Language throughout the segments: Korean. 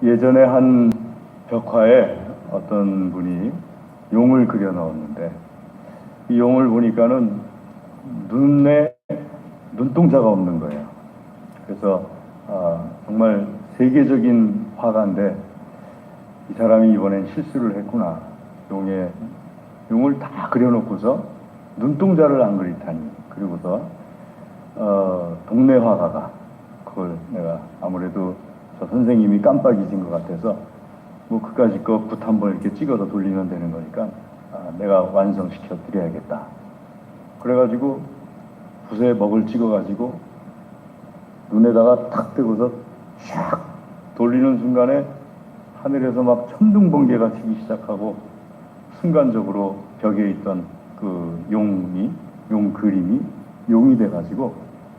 예전에 한 벽화에 어떤 분이 용을 그려 넣었는데 이 용을 보니까는 눈에 눈동자가 없는 거예요. 그래서 정말 세계적인 화가인데 이 사람이 이번엔 실수를 했구나. 용을 다 그려놓고서 눈동자를 안 그리다니. 그리고서 동네 화가가 그걸 내가 아무래도 저 선생님이 깜빡이신 것 같아서 뭐 그까짓 거 붓 한 번 이렇게 찍어서 돌리면 되는 거니까 내가 완성시켜 드려야겠다. 그래가지고 붓에 먹을 찍어가지고 눈에다가 탁 대고서 샥 돌리는 순간에 하늘에서 막 천둥번개가 치기 시작하고 순간적으로 벽에 있던 그 용 그림이 용이 돼가지고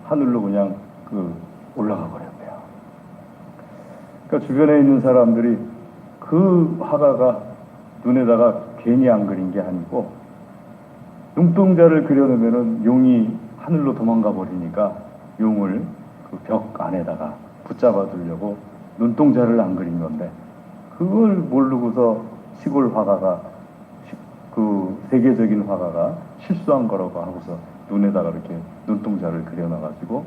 하늘로 그냥 올라가 버렸대요. 그러니까 주변에 있는 사람들이 그 화가가 눈에다가 괜히 안 그린 게 아니고 눈동자를 그려놓으면은 용이 하늘로 도망가 버리니까 용을 그 벽 안에다가 붙잡아 두려고 눈동자를 안 그린 건데 그걸 모르고서 시골 화가가 그 세계적인 화가가 실수한 거라고 하고서 눈에다가 이렇게 눈동자를 그려놔가지고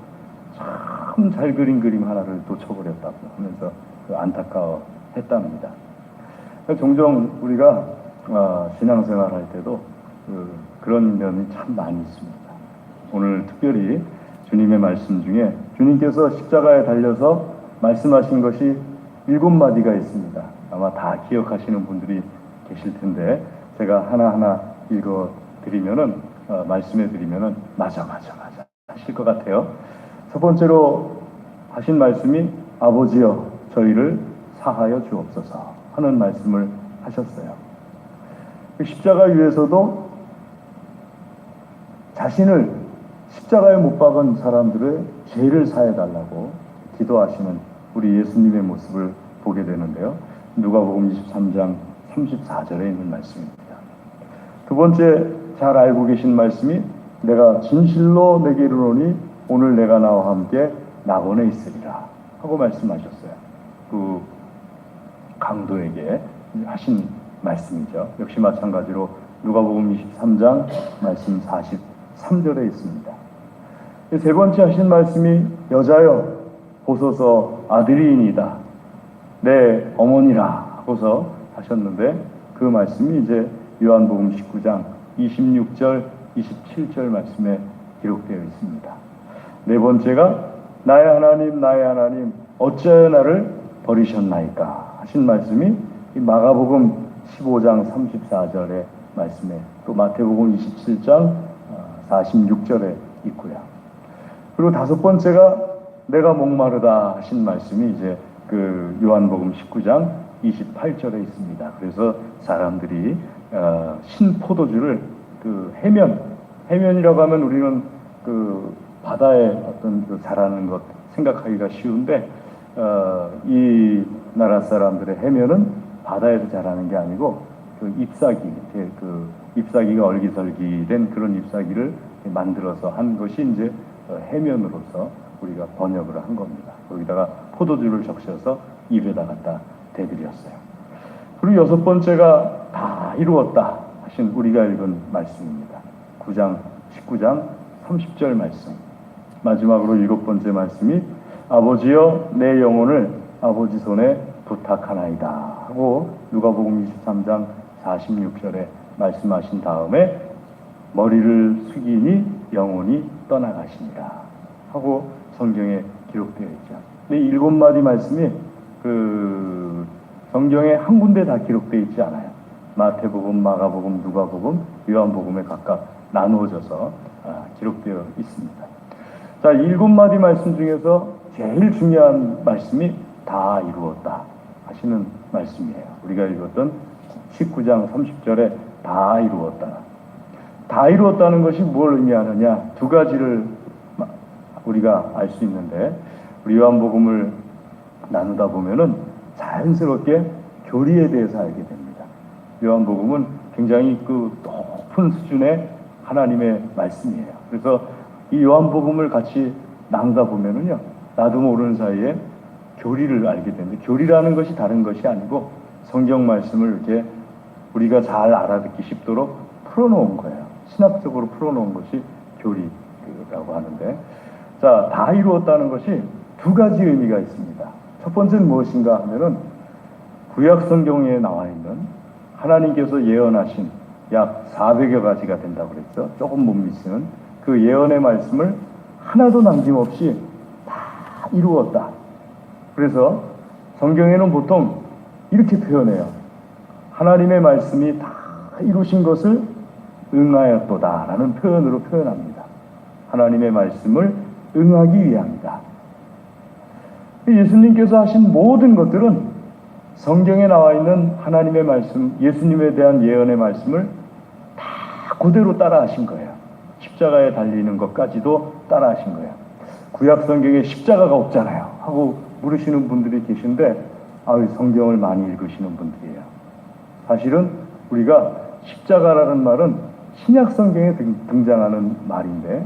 참 잘 그린 그림 하나를 놓쳐버렸다고 하면서 안타까워했답니다. 종종 우리가 신앙생활 할 때도 그런 면이 참 많이 있습니다. 오늘 특별히 주님의 말씀 중에 주님께서 십자가에 달려서 말씀하신 것이 7마디가 있습니다. 아마 다 기억하시는 분들이 계실 텐데 제가 하나하나 읽어드리면은 말씀해드리면은 맞아 하실 것 같아요. 첫 번째로 하신 말씀이 아버지여 저희를 사하여 주옵소서 하는 말씀을 하셨어요. 십자가 위에서도 자신을 십자가에 못 박은 사람들의 죄를 사해달라고 기도하시는 우리 예수님의 모습을 보게 되는데요. 누가복음 23장 34절에 있는 말씀입니다. 두 번째 잘 알고 계신 말씀이 내가 진실로 내게 이르노니 오늘 내가 나와 함께 낙원에 있으리라 하고 말씀하셨어요. 그 강도에게 하신 말씀이죠. 역시 마찬가지로 누가복음 23장 말씀 43절에 있습니다. 세 번째 하신 말씀이 여자여 보소서 아들이이니다 내 어머니라 하고서 하셨는데 그 말씀이 이제 요한복음 19장 26절 27절 말씀에 기록되어 있습니다. 네 번째가 나의 하나님 어찌하여 나를 버리셨나이까 하신 말씀이 마가복음 15장 34절의 말씀에 또 마태복음 27장 46절에 있고요. 그리고 다섯 번째가 내가 목마르다 하신 말씀이 이제 그 요한복음 19장 28절에 있습니다. 그래서 사람들이 신포도주를 그 해면이라고 하면 우리는 그 바다에 어떤 그 자라는 것 생각하기가 쉬운데 이 나라 사람들의 해면은 바다에서 자라는 게 아니고 그 잎사귀가 얼기설기된 그런 잎사귀를 만들어서 한 것이 이제 해면으로서 우리가 번역을 한 겁니다. 거기다가 포도주를 적셔서 입에다 갖다 대드렸어요. 그리고 여섯 번째가 다 이루었다 하신 우리가 읽은 말씀입니다. 19장 30절 말씀. 마지막으로 일곱 번째 말씀이 아버지여 내 영혼을 아버지 손에 부탁하나이다 하고 누가복음 23장 46절에 말씀하신 다음에 머리를 숙이니 영혼이 떠나가시니라 하고 성경에 기록되어 있죠. 근데 7마디 말씀이 그 성경에 한 군데 다 기록되어 있지 않아요. 마태복음, 마가복음, 누가복음, 요한복음에 각각 나누어져서 기록되어 있습니다. 자, 7마디 말씀 중에서 제일 중요한 말씀이 다 이루었다 하시는 말씀이에요. 우리가 읽었던 19장 30절에 다 이루었다. 다 이루었다는 것이 뭘 의미하느냐? 두 가지를 우리가 알 수 있는데 우리 요한복음을 나누다 보면은 자연스럽게 교리에 대해서 알게 됩니다. 요한복음은 굉장히 그 높은 수준의 하나님의 말씀이에요. 그래서 이 요한복음을 같이 나누다 보면은요, 나도 모르는 사이에 교리를 알게 되는데, 교리라는 것이 다른 것이 아니고 성경 말씀을 이렇게 우리가 잘 알아듣기 쉽도록 풀어놓은 거예요. 신학적으로 풀어놓은 것이 교리라고 하는데, 자, 다 이루었다는 것이 두 가지 의미가 있습니다. 첫 번째는 무엇인가 하면은 구약 성경에 나와 있는 하나님께서 예언하신 약 400여 가지가 된다고 그랬죠. 조금 못 미치는 그 예언의 말씀을 하나도 남김없이 다 이루었다. 그래서 성경에는 보통 이렇게 표현해요. 하나님의 말씀이 다 이루신 것을 응하였도다 라는 표현으로 표현합니다. 하나님의 말씀을 응하기 위함이다. 예수님께서 하신 모든 것들은 성경에 나와 있는 하나님의 말씀, 예수님에 대한 예언의 말씀을 다 그대로 따라 하신 거예요. 십자가에 달리는 것까지도 따라 하신 거예요. 구약 성경에 십자가가 없잖아요 하고 물으시는 분들이 계신데, 성경을 많이 읽으시는 분들이에요. 사실은 우리가 십자가라는 말은 신약 성경에 등장하는 말인데,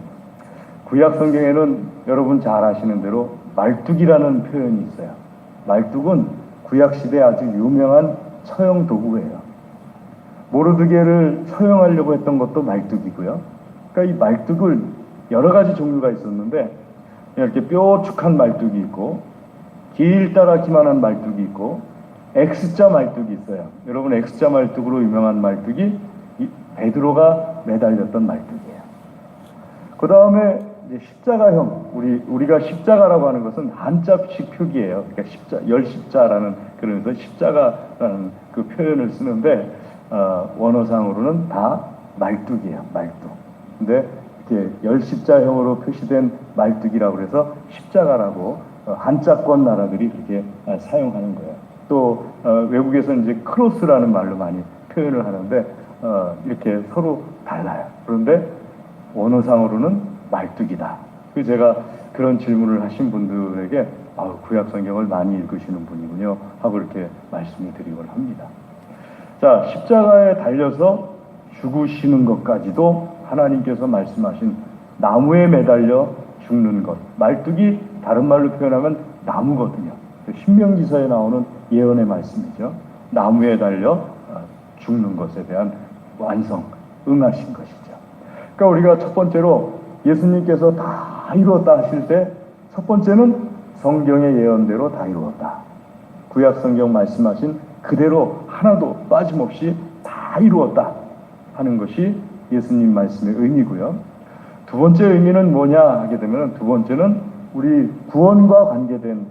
구약 성경에는 여러분 잘 아시는 대로 말뚝이라는 표현이 있어요. 말뚝은 구약 시대 아주 유명한 처형 도구예요. 모르드게를 처형하려고 했던 것도 말뚝이고요. 그러니까 이 말뚝을 여러 가지 종류가 있었는데, 이렇게 뾰족한 말뚝이 있고 길다랗기만한 말뚝이 있고 X자 말뚝이 있어요. 여러분, X자 말뚝으로 유명한 말뚝이 베드로가 매달렸던 말뚝이에요. 그 다음에 십자가형, 우리가 십자가라고 하는 것은 한자식 표기예요. 그러니까 열십자라는, 그러면서 십자가라는 그 표현을 쓰는데, 원어상으로는 다 말뚝이에요. 말뚝. 근데 이렇게 열십자형으로 표시된 말뚝이라고 해서 십자가라고 한자권 나라들이 그렇게 사용하는 거예요. 또 외국에서는 이제 크로스라는 말로 많이 표현을 하는데, 이렇게 서로 달라요. 그런데 원어상으로는 말뚝이다. 그래서 제가 그런 질문을 하신 분들에게 구약 성경을 많이 읽으시는 분이군요 하고 이렇게 말씀을 드리곤 합니다. 자, 십자가에 달려서 죽으시는 것까지도 하나님께서 말씀하신 나무에 매달려 죽는 것, 말뚝이 다른 말로 표현하면 나무거든요. 신명기서에 나오는 예언의 말씀이죠. 나무에 달려 죽는 것에 대한 완성, 응하신 것이죠. 그러니까 우리가 첫 번째로 예수님께서 다 이루었다 하실 때, 첫 번째는 성경의 예언대로 다 이루었다. 구약 성경 말씀하신 그대로 하나도 빠짐없이 다 이루었다 하는 것이 예수님 말씀의 의미고요. 두 번째 의미는 뭐냐 하게 되면, 두 번째는 우리 구원과 관계된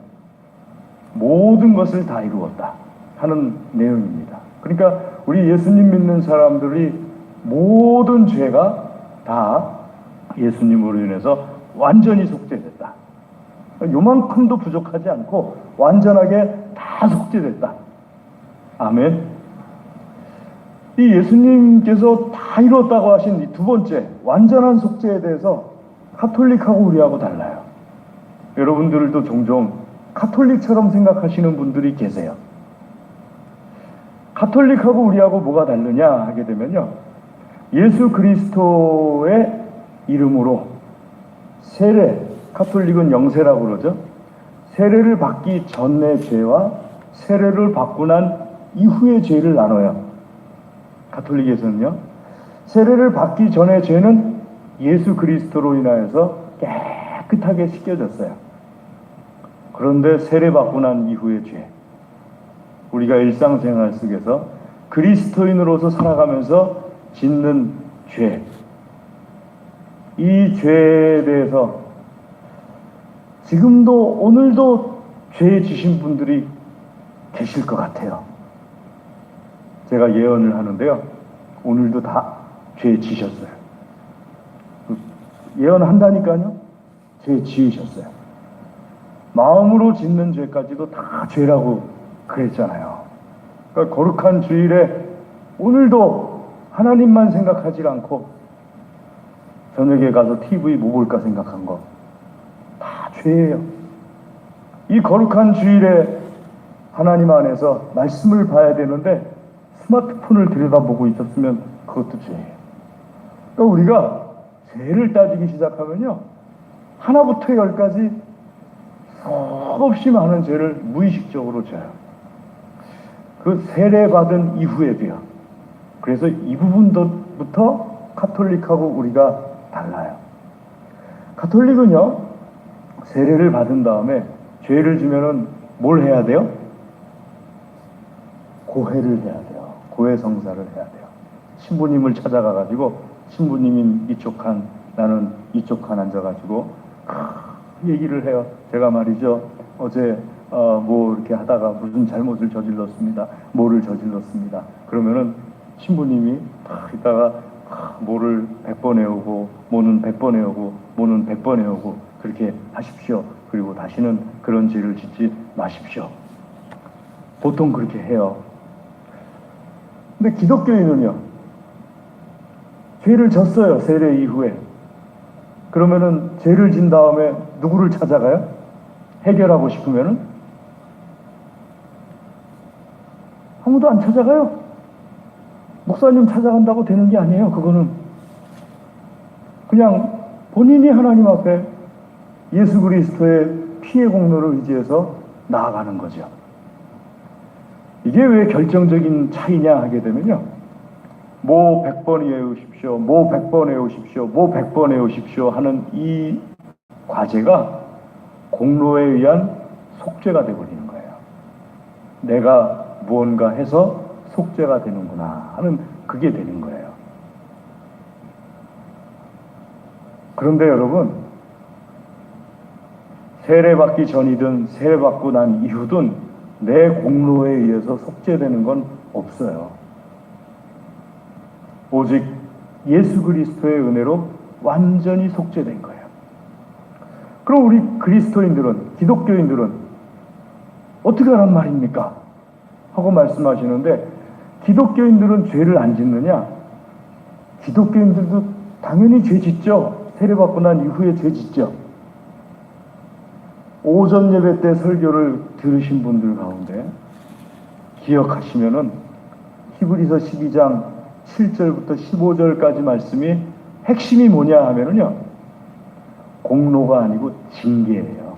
모든 것을 다 이루었다 하는 내용입니다. 그러니까 우리 예수님 믿는 사람들이 모든 죄가 다 예수님으로 인해서 완전히 속죄됐다. 요만큼도 부족하지 않고 완전하게 다 속죄됐다. 아멘. 이 예수님께서 다 이뤘다고 하신 이 두 번째 완전한 속죄에 대해서 카톨릭하고 우리하고 달라요. 여러분들도 종종 카톨릭처럼 생각하시는 분들이 계세요. 카톨릭하고 우리하고 뭐가 다르냐 하게 되면요, 예수 그리스도의 이름으로 세례, 카톨릭은 영세라고 그러죠. 세례를 받기 전의 죄와 세례를 받고 난 이후의 죄를 나눠요. 가톨릭에서는요, 세례를 받기 전의 죄는 예수 그리스도로 인하여서 깨끗하게 씻겨졌어요. 그런데 세례 받고 난 이후의 죄, 우리가 일상생활 속에서 그리스도인으로서 살아가면서 짓는 죄, 이 죄에 대해서 지금도 오늘도 죄 지신 분들이 계실 것 같아요. 제가 예언을 하는데요, 오늘도 다 죄 지셨어요. 예언한다니까요. 죄 지으셨어요. 마음으로 짓는 죄까지도 다 죄라고 그랬잖아요. 그러니까 거룩한 주일에 오늘도 하나님만 생각하지 않고 저녁에 가서 TV 뭐 볼까 생각한 거 다 죄예요. 이 거룩한 주일에 하나님 안에서 말씀을 봐야 되는데 스마트폰을 들여다보고 있었으면 그것도 죄예요. 그러니까 우리가 죄를 따지기 시작하면요, 하나부터 열까지 수없이 많은 죄를 무의식적으로 져요. 그 세례받은 이후에도요. 그래서 이 부분부터 가톨릭하고 우리가 달라요. 가톨릭은요, 세례를 받은 다음에 죄를 지면은 뭘 해야 돼요? 고해를 해야 돼요. 고해 성사를 해야 돼요. 신부님을 찾아가가지고 신부님인 이쪽 칸, 나는 이쪽 칸 앉아가지고 얘기를 해요. 제가 말이죠, 어제 뭐 이렇게 하다가 무슨 잘못을 저질렀습니다. 뭐를 저질렀습니다. 그러면은 신부님이 딱 이따가 뭐를 100번 외우고 뭐는 100번 외우고 뭐는 100번 외우고 그렇게 하십시오. 그리고 다시는 그런 죄를 짓지 마십시오. 보통 그렇게 해요. 근데 기독교인은요, 죄를 졌어요. 세례 이후에. 그러면은 죄를 진 다음에 누구를 찾아가요? 해결하고 싶으면은 아무도 안 찾아가요. 목사님 찾아간다고 되는 게 아니에요. 그거는 그냥 본인이 하나님 앞에 예수 그리스도의 피의 공로를 의지해서 나아가는 거죠. 이게 왜 결정적인 차이냐 하게 되면요, 뭐 100번 외우십시오, 뭐 100번 외우십시오, 뭐 100번 외우십시오 하는 이 과제가 공로에 의한 속죄가 되어버리는 거예요. 내가 무언가 해서 속죄가 되는구나 하는, 그게 되는 거예요. 그런데 여러분, 세례받기 전이든 세례받고 난 이후든 내 공로에 의해서 속죄되는 건 없어요. 오직 예수 그리스도의 은혜로 완전히 속죄된 거예요. 그럼 우리 그리스도인들은, 기독교인들은 어떻게 하란 말입니까? 하고 말씀하시는데, 기독교인들은 죄를 안 짓느냐? 기독교인들도 당연히 죄 짓죠. 세례받고 난 이후에 죄 짓죠. 오전 예배 때 설교를 들으신 분들 가운데 기억하시면은 히브리서 12장 7절부터 15절까지 말씀이 핵심이 뭐냐 하면은요, 공로가 아니고 징계예요.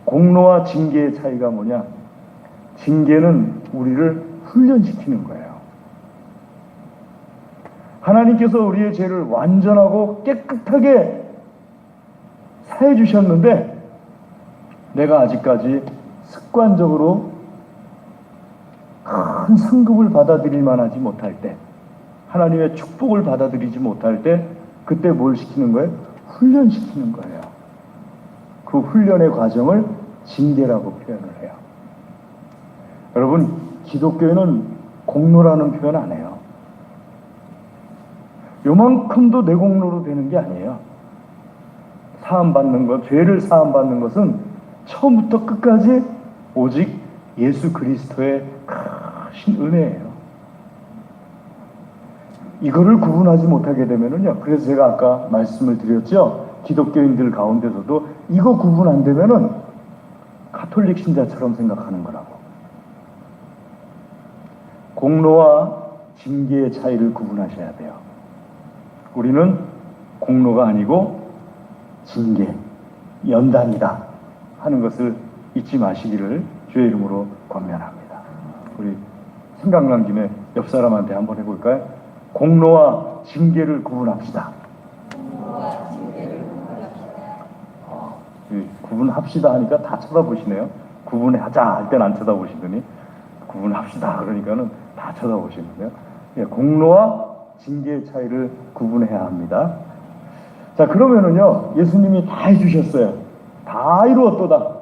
공로와 징계의 차이가 뭐냐? 징계는 우리를 훈련시키는 거예요. 하나님께서 우리의 죄를 완전하고 깨끗하게 사해 주셨는데, 내가 아직까지 습관적으로 큰 상급을 받아들일만 하지 못할 때, 하나님의 축복을 받아들이지 못할 때, 그때 뭘 시키는 거예요? 훈련시키는 거예요. 그 훈련의 과정을 징계라고 표현을 해요. 여러분, 기독교에는 공로라는 표현 안 해요. 요만큼도 내 공로로 되는 게 아니에요. 사함받는 것, 죄를 사함받는 것은 처음부터 끝까지 오직 예수 그리스도의 크신 은혜예요. 이거를 구분하지 못하게 되면은요, 그래서 제가 아까 말씀을 드렸죠. 기독교인들 가운데서도 이거 구분 안 되면은 가톨릭 신자처럼 생각하는 거라고. 공로와 징계의 차이를 구분하셔야 돼요. 우리는 공로가 아니고 징계, 연단이다 하는 것을 잊지 마시기를 주의 이름으로 권면합니다. 우리 생각난 김에 옆 사람한테 한번 해볼까요? 공로와 징계를 구분합시다. 구분합시다 하니까 다 쳐다보시네요. 구분하자 할 때는 안 쳐다보시더니 구분합시다 그러니까는 다 쳐다보시는데요. 예, 공로와 징계의 차이를 구분해야 합니다. 자, 그러면은요, 예수님이 다 해주셨어요. 다 이루었도다.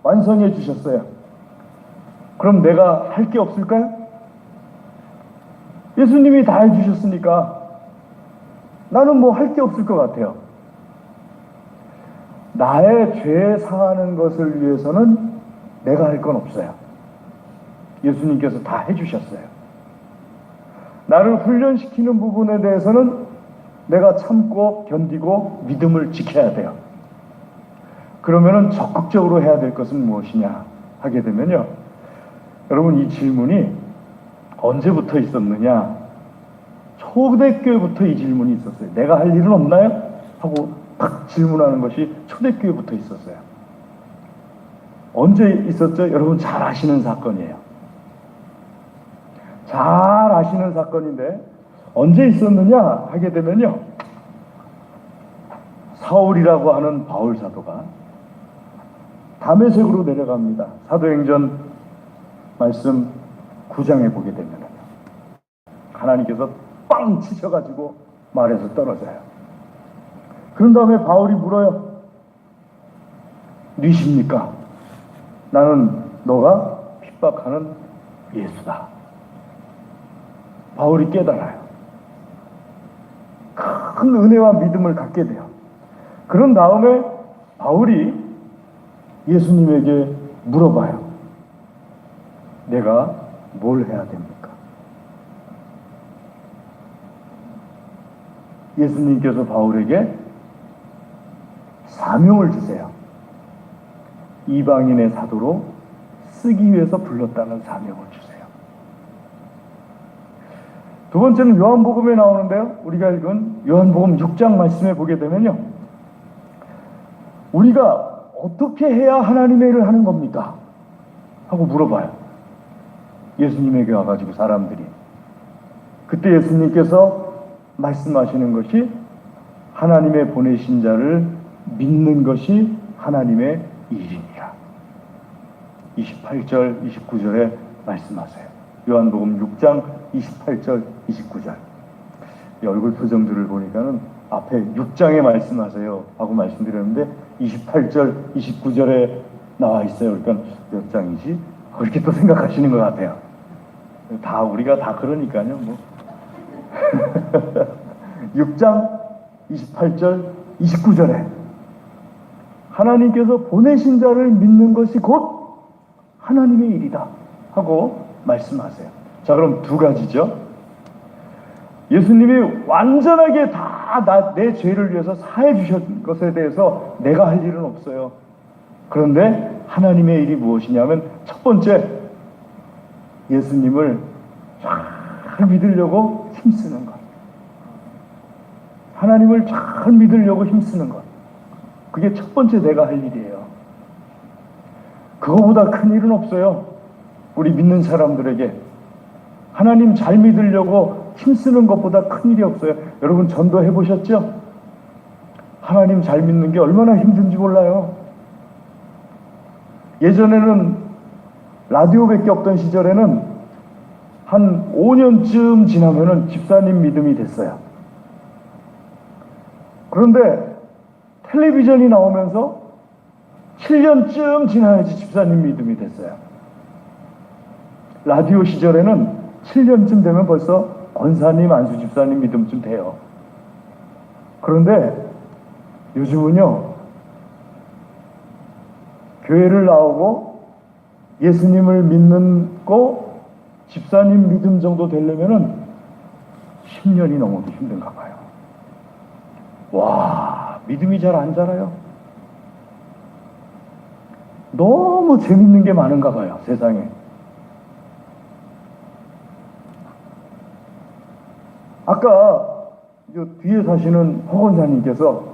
완성해 주셨어요. 그럼 내가 할 게 없을까요? 예수님이 다 해주셨으니까 나는 뭐 할 게 없을 것 같아요. 나의 죄 사하는 것을 위해서는 내가 할 건 없어요. 예수님께서 다 해주셨어요. 나를 훈련시키는 부분에 대해서는 내가 참고 견디고 믿음을 지켜야 돼요. 그러면은 적극적으로 해야 될 것은 무엇이냐 하게 되면요, 여러분, 이 질문이 언제부터 있었느냐? 초대교회부터 이 질문이 있었어요. 내가 할 일은 없나요? 하고 딱 질문하는 것이 초대교회부터 있었어요. 언제 있었죠? 여러분 잘 아시는 사건이에요. 잘 아시는 사건인데 언제 있었느냐 하게 되면요, 사울이라고 하는 바울 사도가 다메섹으로 내려갑니다. 사도행전 말씀 9장에 보게 되면 하나님께서 빵 치셔가지고 말에서 떨어져요. 그런 다음에 바울이 물어요. 누구십니까? 나는 너가 핍박하는 예수다. 바울이 깨달아요. 큰 은혜와 믿음을 갖게 돼요. 그런 다음에 바울이 예수님에게 물어봐요. 내가 뭘 해야 됩니까? 예수님께서 바울에게 사명을 주세요. 이방인의 사도로 쓰기 위해서 불렀다는 사명을 주세요. 두 번째는 요한복음에 나오는데요, 우리가 읽은 요한복음 6장 말씀에 보게 되면요, 우리가 어떻게 해야 하나님의 일을 하는 겁니까? 하고 물어봐요. 예수님에게 와가지고 사람들이. 그때 예수님께서 말씀하시는 것이 하나님의 보내신 자를 믿는 것이 하나님의 일이니라. 28절, 29절에 말씀하세요. 요한복음 6장 28절, 29절. 이 얼굴 표정들을 보니까는 앞에 6장에 말씀하세요 하고 말씀드렸는데 28절, 29절에 나와 있어요. 그러니까 몇 장이지? 그렇게 또 생각하시는 것 같아요. 다 우리가 다 그러니까요. 뭐 6장 28절, 29절에 하나님께서 보내신 자를 믿는 것이 곧 하나님의 일이다 하고 말씀하세요. 자, 그럼 두 가지죠. 예수님이 완전하게 다 내 죄를 위해서 사해 주신 것에 대해서 내가 할 일은 없어요. 그런데 하나님의 일이 무엇이냐면, 첫 번째, 예수님을 잘 믿으려고 힘쓰는 것. 하나님을 잘 믿으려고 힘쓰는 것. 그게 첫 번째 내가 할 일이에요. 그거보다 큰 일은 없어요. 우리 믿는 사람들에게 하나님 잘 믿으려고 힘쓰는 것보다 큰 일이 없어요. 여러분 전도 해보셨죠? 하나님 잘 믿는 게 얼마나 힘든지 몰라요. 예전에는 라디오밖에 없던 시절에는 한 5년쯤 지나면은 집사님 믿음이 됐어요. 그런데 텔레비전이 나오면서 7년쯤 지나야지 집사님 믿음이 됐어요. 라디오 시절에는 7년쯤 되면 벌써 권사님, 안수 집사님 믿음쯤 돼요. 그런데 요즘은요, 교회를 나오고 예수님을 믿는 거 집사님 믿음 정도 되려면은 10년이 넘어도 힘든가 봐요. 와, 믿음이 잘 안 자라요. 너무 재밌는 게 많은가 봐요, 세상에. 아까 뒤에 사시는 허건사님께서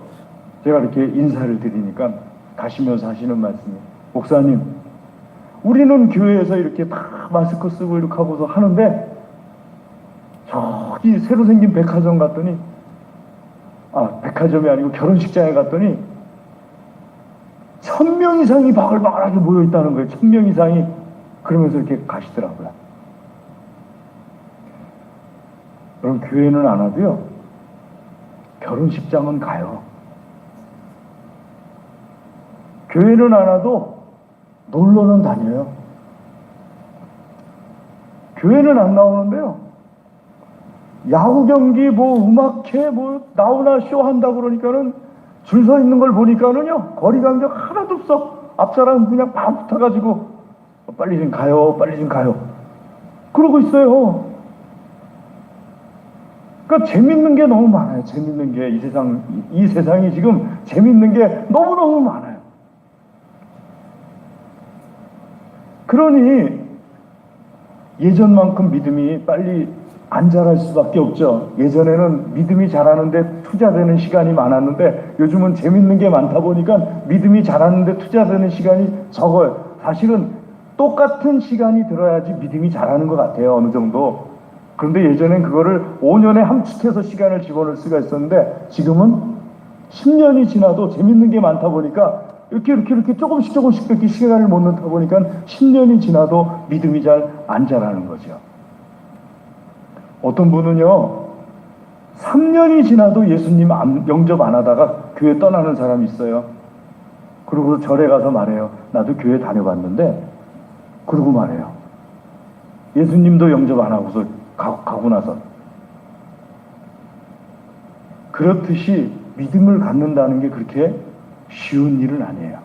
제가 이렇게 인사를 드리니까 가시면서 하시는 말씀이, 목사님, 우리는 교회에서 이렇게 다 마스크 쓰고 이렇게 하고서 하는데 저기 새로 생긴 백화점 갔더니, 백화점이 아니고 결혼식장에 갔더니 1000명 이상이 바글바글하게 모여 있다는 거예요. 1000명 이상이. 그러면서 이렇게 가시더라고요. 그럼 교회는 안 와도요, 결혼식장은 가요. 교회는 안 와도 놀러는 다녀요. 교회는 안 나오는데요, 야구 경기, 음악회, 나오나 쇼 한다고 그러니까는 줄 서 있는 걸 보니까는요, 거리 간격 하나도 없어. 앞사람 그냥 막 붙어가지고 빨리 좀 가요, 빨리 좀 가요. 그러고 있어요. 그러니까 재밌는 게 너무 많아요. 재밌는 게 이 세상이 지금 재밌는 게 너무너무 많아요. 그러니 예전만큼 믿음이 빨리 안 자랄 수밖에 없죠. 예전에는 믿음이 자라는데 투자되는 시간이 많았는데 요즘은 재밌는 게 많다 보니까 믿음이 자라는데 투자되는 시간이 적어요. 사실은 똑같은 시간이 들어야지 믿음이 자라는 것 같아요. 어느 정도. 그런데 예전엔 그거를 5년에 함축해서 시간을 집어넣을 수가 있었는데 지금은 10년이 지나도 재밌는 게 많다 보니까 이렇게 조금씩 이렇게 시간을 못 넣다 보니까 10년이 지나도 믿음이 잘 안 자라는 거죠. 어떤 분은요, 3년이 지나도 예수님 영접 안 하다가 교회 떠나는 사람이 있어요. 그리고 절에 가서 말해요. 나도 교회 다녀봤는데, 그러고 말해요. 예수님도 영접 안 하고서 가고 나서. 그렇듯이 믿음을 갖는다는 게 그렇게 쉬운 일은 아니에요.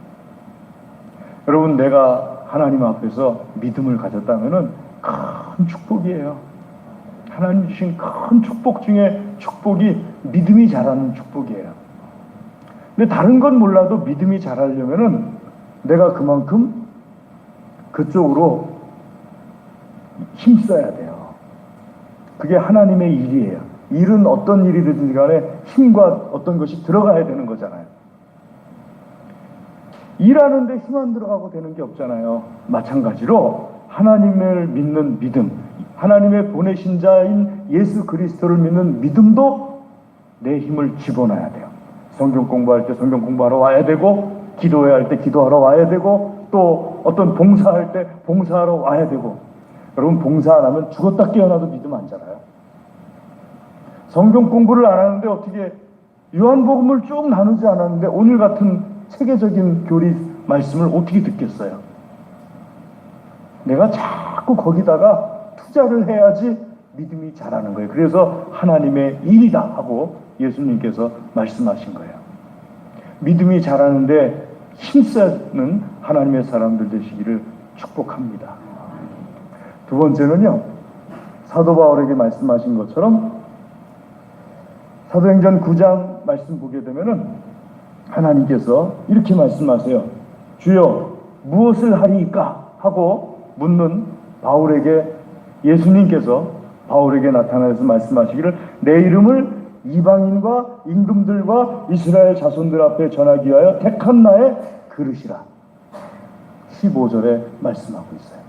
여러분, 내가 하나님 앞에서 믿음을 가졌다면은 큰 축복이에요. 하나님 주신 큰 축복 중에 축복이 믿음이 자라는 축복이에요. 근데 다른 건 몰라도 믿음이 자라려면은 내가 그만큼 그쪽으로 힘써야 돼요. 그게 하나님의 일이에요. 일은 어떤 일이든지 간에 힘과 어떤 것이 들어가야 되는 거잖아요. 일하는데 힘 안 들어가고 되는 게 없잖아요. 마찬가지로 하나님을 믿는 믿음, 하나님의 보내신 자인 예수 그리스도를 믿는 믿음도 내 힘을 집어넣어야 돼요. 성경 공부할 때 성경 공부하러 와야 되고, 기도해야 할 때 기도하러 와야 되고, 또 어떤 봉사할 때 봉사하러 와야 되고. 여러분, 봉사 안 하면 죽었다 깨어나도 믿음 안 자라요. 성경 공부를 안 하는데 어떻게 요한복음을 쭉 나누지 않았는데 오늘 같은 체계적인 교리 말씀을 어떻게 듣겠어요? 내가 자꾸 거기다가 투자를 해야지 믿음이 자라는 거예요. 그래서 하나님의 일이다 하고 예수님께서 말씀하신 거예요. 믿음이 자라는데 힘쓰는 하나님의 사람들 되시기를 축복합니다. 두 번째는요, 사도 바울에게 말씀하신 것처럼 사도행전 9장 말씀 보게 되면은 하나님께서 이렇게 말씀하세요. 주여 무엇을 하리이까 하고 묻는 바울에게 예수님께서 바울에게 나타나서 말씀하시기를 내 이름을 이방인과 임금들과 이스라엘 자손들 앞에 전하기 위하여 택한 나의 그릇이라. 15절에 말씀하고 있어요.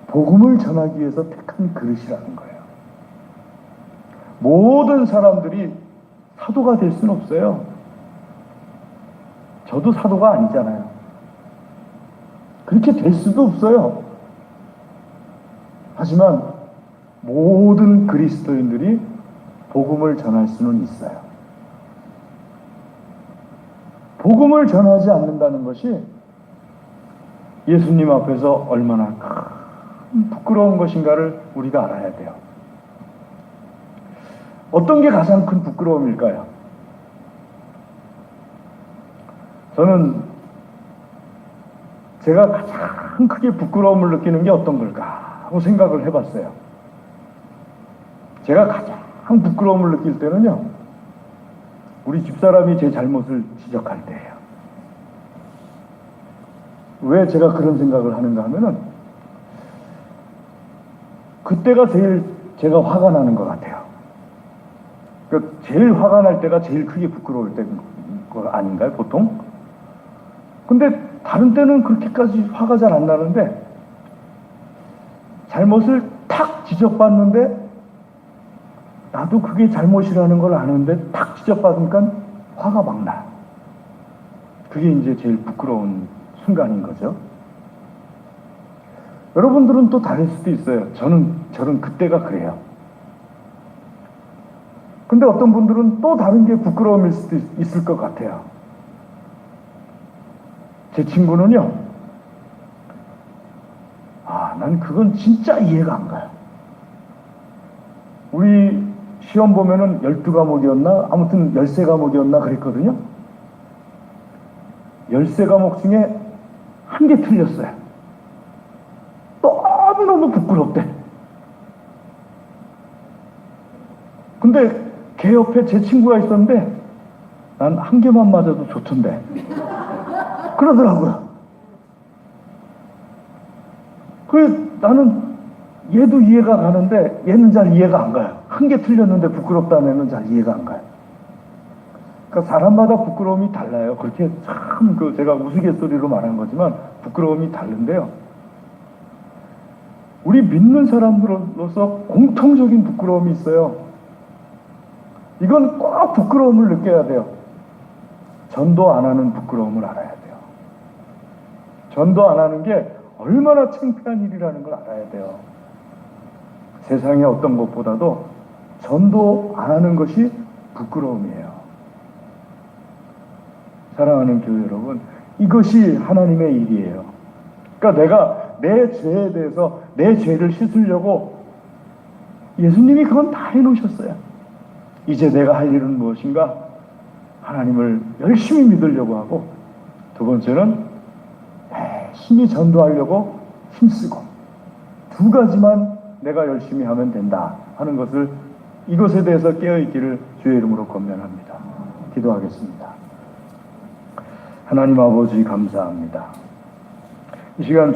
복음을 전하기 위해서 택한 그릇이라는 거예요. 모든 사람들이 사도가 될 수는 없어요. 저도 사도가 아니잖아요. 그렇게 될 수도 없어요. 하지만 모든 그리스도인들이 복음을 전할 수는 있어요. 복음을 전하지 않는다는 것이 예수님 앞에서 얼마나 큰 부끄러운 것인가를 우리가 알아야 돼요. 어떤 게 가장 큰 부끄러움일까요? 저는 제가 가장 크게 부끄러움을 느끼는 게 어떤 걸까 하고 생각을 해봤어요. 제가 가장 부끄러움을 느낄 때는요, 우리 집사람이 제 잘못을 지적할 때예요. 왜 제가 그런 생각을 하는가 하면은 그때가 제일 제가 화가 나는 것 같아요. 그러니까 제일 화가 날 때가 제일 크게 부끄러울 때인 거 아닌가요, 보통? 근데 다른 때는 그렇게까지 화가 잘 안 나는데 잘못을 탁 지적받는데 나도 그게 잘못이라는 걸 아는데 탁 지적받으니까 화가 막 나요. 그게 이제 제일 부끄러운 순간인 거죠. 여러분들은 또 다를 수도 있어요. 저는 그때가 그래요. 근데 어떤 분들은 또 다른 게 부끄러움일 수도 있을 것 같아요. 제 친구는요, 난 그건 진짜 이해가 안 가요. 우리 시험 보면은 12과목이었나? 아무튼 13과목이었나? 그랬거든요. 13과목 중에 한 개 틀렸어요. 너무너무 부끄럽대. 근데 걔 옆에 제 친구가 있었는데 난 한 개만 맞아도 좋던데 그러더라고요. 나는 얘도 이해가 가는데 얘는 잘 이해가 안 가요. 한 개 틀렸는데 부끄럽다는 애는 잘 이해가 안 가요. 그러니까 사람마다 부끄러움이 달라요. 그렇게 참 제가 우스갯소리로 말한 거지만 부끄러움이 다른데요. 우리 믿는 사람들로서 공통적인 부끄러움이 있어요. 이건 꼭 부끄러움을 느껴야 돼요. 전도 안 하는 부끄러움을 알아야 돼요. 전도 안 하는 게 얼마나 창피한 일이라는 걸 알아야 돼요. 세상의 어떤 것보다도 전도 안 하는 것이 부끄러움이에요. 사랑하는 교회 여러분, 이것이 하나님의 일이에요. 그러니까 내가 내 죄에 대해서 내 죄를 씻으려고 예수님이 그건 다 해놓으셨어요. 이제 내가 할 일은 무엇인가? 하나님을 열심히 믿으려고 하고, 두 번째는 열심히 전도하려고 힘쓰고, 두 가지만 내가 열심히 하면 된다 하는 것을, 이것에 대해서 깨어있기를 주의 이름으로 권면합니다. 기도하겠습니다. 하나님 아버지 감사합니다. 이 시간